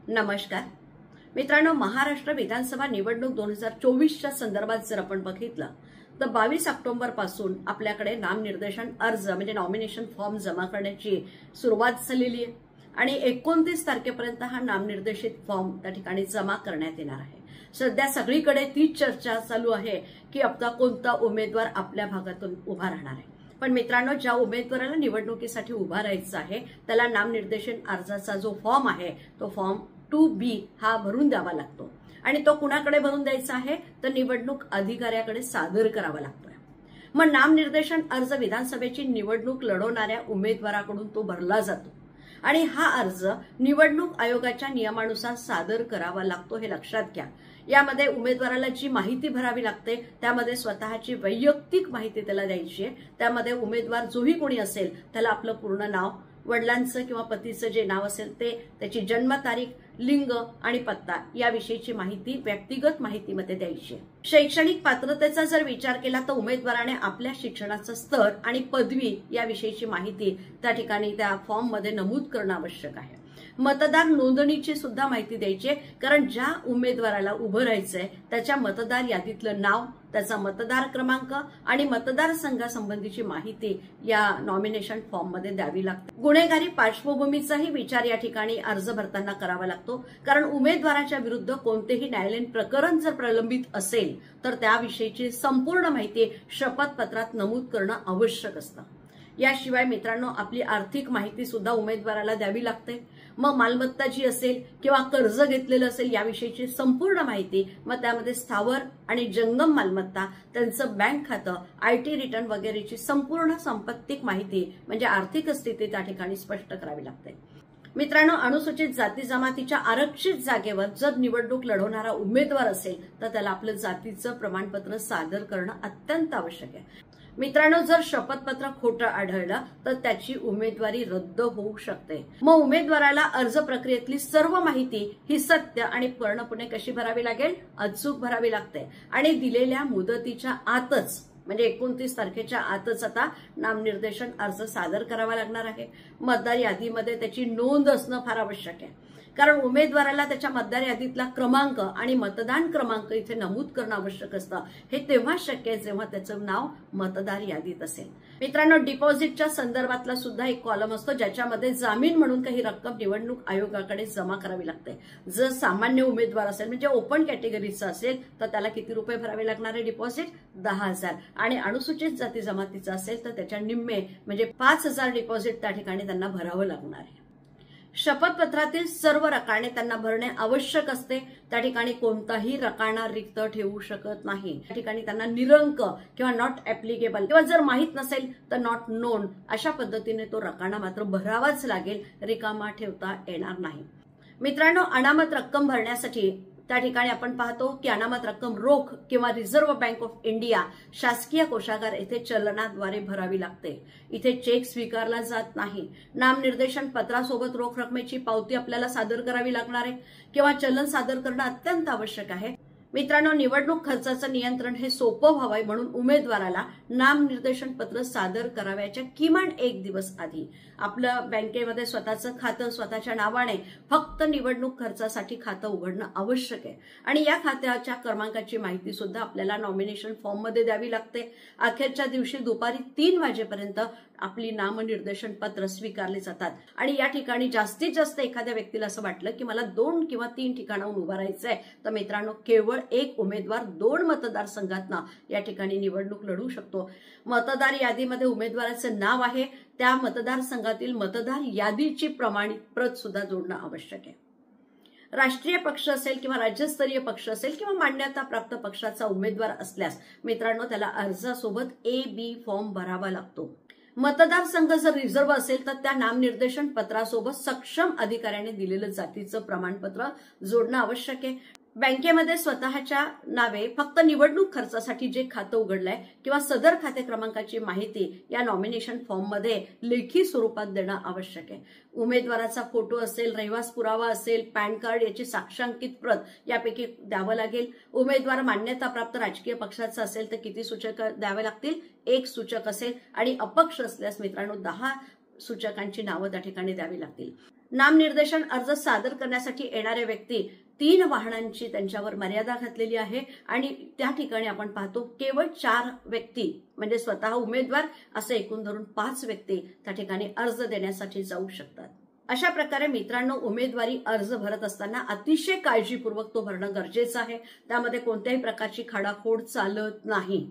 नमस्कार मित्रांनो, महाराष्ट्र विधानसभा निवडणूक 2024च्या संदर्भात जर आपण बघितलं तर 22 ऑक्टोबर पासून आपल्याकडे नामनिर्देशन अर्ज म्हणजे नॉमिनेशन फॉर्म जमा करण्याची सुरुवात झालेली आहे आणि 29 तारखेपर्यंत हा नामनिर्देशित फॉर्म त्या ठिकाणी जमा करण्यात येणार आहे। सध्या सगळीकडे तीच चर्चा चालू आहे की आता कोणता उमेदवार आपल्या भागातून उभा राहणार आहे। पण मित्रांनो, ज्या उमेदवाराला निवडणुकीसाठी उभा राहायचं आहे त्याला नामनिर्देशन अर्जाचा जो फॉर्म आहे तो फॉर्म 2B हा भरून द्यावा लागतो आणि तो कुणाकडे भरून द्यायचा आहे तर निवडणूक अधिकाऱ्याकडे सादर करावा लागतोय। मग नामनिर्देशन अर्ज विधानसभेची निवडणूक लढवणाऱ्या उमेदवाराकडून तो भरला जातो आणि हा अर्ज निवडणूक आयोगाच्या नियमानुसार सादर करावा लागतो, हे लक्षात घ्या। यामध्ये उमेदवाराला जी माहिती भरावी लागते त्यामध्ये स्वतःची वैयक्तिक माहिती त्याला द्यायची आहे। त्यामध्ये उमेदवार जोही कोणी असेल त्याला आपलं पूर्ण नाव, वडिलांचं किंवा पतीचं जे नाव असेल ते, त्याची जन्मतारीख, लिंग आणि पत्ता याविषयीची माहिती व्यक्तिगत माहितीमध्ये द्यायची आहे। शैक्षणिक पात्रतेचा जर विचार केला तर उमेदवाराने आपल्या शिक्षणाचं स्तर आणि पदवी याविषयीची माहिती त्या ठिकाणी त्या फॉर्म मध्ये नमूद करणं आवश्यक आहे। मतदार नोंदणीची सुद्धा माहिती द्यायची आहे, कारण ज्या उमेदवाराला उभं राहायचंय त्याच्या मतदार यादीतलं नाव, त्याचा मतदार क्रमांक आणि मतदारसंघासंबंधीची माहिती या नॉमिनेशन फॉर्म मध्ये द्यावी लागते। गुन्हेगारी पार्श्वभूमीचाही विचार या ठिकाणी अर्ज भरताना करावा लागतो, कारण उमेदवाराच्या विरुद्ध कोणतेही न्यायालयीन प्रकरण जर प्रलंबित असेल तर त्याविषयीची संपूर्ण माहिती शपथपत्रात नमूद करणं आवश्यक असतं। याशिवाय मित्रांनो, आपली आर्थिक माहिती सुद्धा उमेदवाराला द्यावी लागते। मग मालमत्ता जी असेल किंवा कर्ज घेतलेलं असेल याविषयीची संपूर्ण माहिती, मग त्यामध्ये स्थावर आणि जंगम मालमत्ता, त्यांचं बँक खातं, IT रिटर्न वगैरेची संपूर्ण संपत्तिक माहिती म्हणजे आर्थिक स्थिती त्या ठिकाणी स्पष्ट करावी लागते। मित्रांनो, अनुसूचित जाती जमातीच्या आरक्षित जागेवर जर निवडणूक लढवणारा उमेदवार असेल तर त्याला आपलं जातीचं प्रमाणपत्र सादर करणं अत्यंत आवश्यक आहे। मित्रांनो, जर शपथपत्र खोटं आढळलं तर त्याची उमेदवारी रद्द होऊ शकते। मग उमेदवाराला अर्ज प्रक्रियेतली सर्व माहिती ही सत्य आणि पूर्णपणे कशी भरावी लागेल, अचूक भरावी लागते आणि दिलेल्या मुदतीच्या आतच म्हणजे 29 तारखेच्या आतच आता नामनिर्देशन अर्ज सादर करावा लागणार आहे। मतदार यादीमध्ये त्याची नोंद असणं फार आवश्यक आहे, कारण उमेदवाराला त्याच्या मतदार यादीतला क्रमांक आणि मतदान क्रमांक इथे नमूद करणं आवश्यक असतं। हे तेव्हा शक्य आहे जेव्हा त्याचं नाव मतदार यादीत असेल। मित्रांनो, डिपॉझिटच्या संदर्भातला सुद्धा एक कॉलम असतो ज्याच्यामध्ये जामीन म्हणून काही रक्कम निवडणूक आयोगाकडे जमा करावी लागते। जर सामान्य उमेदवार असेल म्हणजे ओपन कॅटेगरीचा असेल तर त्याला किती रुपये भरावे लागणार आहे डिपॉझिट? 10,000 आणि अनुसूचित जाती जमातीचा असेल तर त्याच्या निम्मे म्हणजे 5,000 डिपॉझिट त्या ठिकाणी त्यांना भरावं लागणार आहे। शपथपत्रातील सर्व रकाने त्यांना भरणे आवश्यक असते। त्या ठिकाणी कोणताही रकाना रिक्त ठेवू शकत नाही। त्या ठिकाणी त्यांना निरंक किंवा नॉट ऍप्लिकेबल किंवा जर माहित नसेल तर नॉट नोन अशा पद्धतीने तो रकाना मात्र भरावाच लागेल, रिकामा ठेवता येणार नाही। मित्रांनो, अनामत रक्कम भरण्यासाठी त्या ठिकाणी आपण पाहतो की अनामत रक्कम रोख किंवा रिझर्व्ह बँक ऑफ इंडिया शासकीय कोषागार येथे चलनाद्वारे भरावी लागते। इथे चेक स्वीकारला जात नाही। नामनिर्देशन पत्रासोबत रोख रकमेची पावती आपल्याला सादर करावी लागणार आहे किंवा चलन सादर करणं अत्यंत आवश्यक आहे। मित्रांनो, निवडणूक खर्चाचं नियंत्रण हे सोपं व्हावं म्हणून उमेदवाराला नामनिर्देशन पत्र सादर करावयाच्या किमान 1 दिवस आधी आपलं बँकेमध्ये स्वतःचं खातं स्वतःच्या नावाने फक्त निवडणूक खर्चासाठी खातं उघडणं आवश्यक आहे आणि या खात्याच्या क्रमांकाची माहिती सुद्धा आपल्याला नॉमिनेशन फॉर्म मध्ये द्यावी लागते। अखेरच्या दिवशी दुपारी 3 वाजेपर्यंत आपली नामनिर्देशन पत्र स्वीकारली जातात आणि या ठिकाणी जास्तीत जास्त एखाद्या व्यक्तीला असं वाटलं की मला 2 किंवा 3 ठिकाणाहून उभं राहायचंय तर मित्रांनो, केवळ एक उमेदवार 2 मतदारसंघातना या ठिकाणी निवडणूक लढवू शकतो। मतदार यादीमध्ये उमेदवाराचं नाव आहे, त्या मतदारसंघातील मतदार यादीची प्रमाणित प्रत सुद्धा जोडणं आवश्यक आहे। राष्ट्रीय पक्ष असेल किंवा राज्यस्तरीय पक्ष असेल किंवा मान्यता प्राप्त पक्षाचा उमेदवार असल्यास मित्रांनो त्याला अर्जासोबत AB फॉर्म भरावा लागतो। मतदारसंघ जर रिझर्व्ह असेल तर त्या नामनिर्देशन पत्रासोबत सक्षम अधिकाऱ्याने दिलेलं जातीचं प्रमाणपत्र जोडणं आवश्यक आहे। बँकेमध्ये स्वतःच्या नावे फक्त निवडणूक खर्चासाठी जे खातं उघडलंय किंवा सदर खाते क्रमांकाची माहिती या नॉमिनेशन फॉर्म मध्ये लेखी स्वरूपात देणं आवश्यक आहे। उमेदवाराचा फोटो असेल, रहिवास पुरावा असेल, पॅन कार्ड याची साक्षांकित प्रत यापैकी द्यावं लागेल। उमेदवार मान्यता प्राप्त राजकीय पक्षाचा असेल तर किती सूचक द्यावे लागतील? 1 सूचक असेल आणि अपक्ष असल्यास मित्रांनो 10 सूचकांची नावं त्या ठिकाणी द्यावी लागतील। नामनिर्देशन अर्ज सादर करण्यासाठी येणाऱ्या व्यक्ती 3 वाहनांची त्यांच्यावर मर्यादा घातलेली आहे आणि त्या ठिकाणी आपण पाहतो केवळ 4 व्यक्ती म्हणजे स्वतः उमेदवार असे एकूण धरून 5 व्यक्ती त्या ठिकाणी अर्ज देण्यासाठी जाऊ शकतात। अशा प्रकारे मित्रांनो, उमेदवारी अर्ज भरत असताना अतिशय काळजीपूर्वक तो भरणं गरजेचं आहे। त्यामध्ये कोणत्याही प्रकारची खाडाखोड चालत नाही।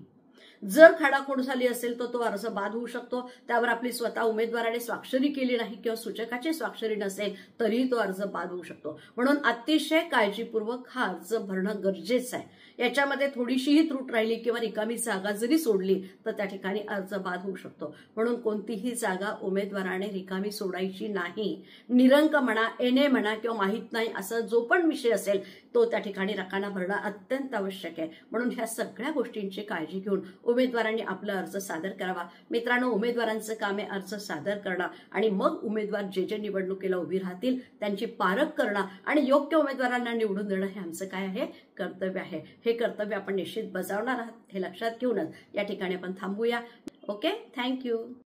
जर खाडाखोड झाली असेल तर तो अर्ज बाद होऊ शकतो। त्यावर आपली स्वतः उमेदवाराने स्वाक्षरी केली नाही किंवा सूचकाची स्वाक्षरी नसेल तरी तो अर्ज बाद होऊ शकतो। म्हणून अतिशय काळजीपूर्वक हा अर्ज भरणं गरजेचं आहे। याच्यामध्ये थोडीशीही त्रुट राहिली किंवा रिकामी जागा जरी सोडली तर त्या ठिकाणी अर्ज बाद होऊ शकतो। म्हणून कोणतीही जागा उमेदवाराने रिकामी सोडायची नाही। निरंक म्हणा, एने म्हणा किंवा माहित नाही असा जो पण विषय असेल तो त्या ठिकाणी रकाना भरणं अत्यंत आवश्यक आहे। म्हणून ह्या सगळ्या गोष्टींची काळजी घेऊन उमेदवारांनी आपला अर्ज सादर करावा। मित्रांनो, उमेदवारांचं काम आहे अर्ज सादर करणं आणि मग उमेदवार जे निवडणुकीला उभी राहतील त्यांची पारख करणं आणि योग्य उमेदवारांना निवडून देणं हे आमचं काय आहे, कर्तव्य आहे। हे कर्तव्य आपण निश्चित बजावणार आहात हे लक्षात घेऊनच या ठिकाणी आपण थांबूया। Okay, thank you.